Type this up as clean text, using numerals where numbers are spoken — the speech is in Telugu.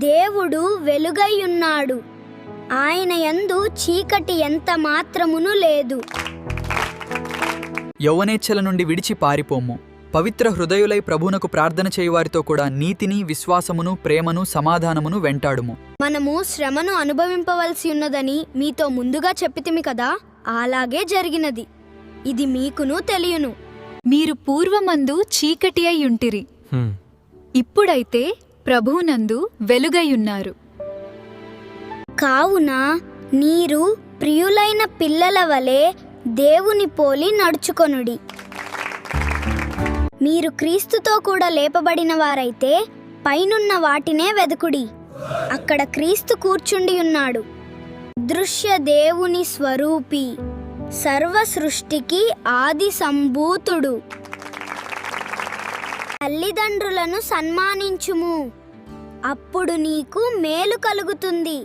దేవుడు వెలుగైయున్నాడు, ఆయన యందు చీకటి ఎంత మాత్రమును లేదు. యౌవనేచ్ఛల నుండి విడిచి పారిపోము. పవిత్ర హృదయులై ప్రభువునకు ప్రార్థన చేయువారితో కూడా నీతిని, విశ్వాసమును, ప్రేమను, సమాధానమును వెంటాడుము. మనము శ్రమను అనుభవింపవలసి ఉన్నదని మీతో ముందుగా చెప్పితిమి కదా, అలాగే జరిగినది. ఇది మీకును తెలియను. మీరు పూర్వమందు చీకటి అయ్యుంటిరి, ఇప్పుడైతే ప్రభువునందు వెలుగైయున్నారు. కావున నీరు ప్రియులైన పిల్లల వలె దేవుని పోలి నడుచుకొనుడి. మీరు క్రీస్తుతో కూడా లేపబడిన వారైతే పైనున్న వాటినే వెదుకుడి, అక్కడ క్రీస్తు కూర్చుండి ఉన్నాడు. దృశ్య దేవుని స్వరూపి, సర్వ సృష్టికి ఆది సంభూతుడు. తల్లిదండ్రులను సన్మానించుము, అప్పుడు నీకు మేలు కలుగుతుంది.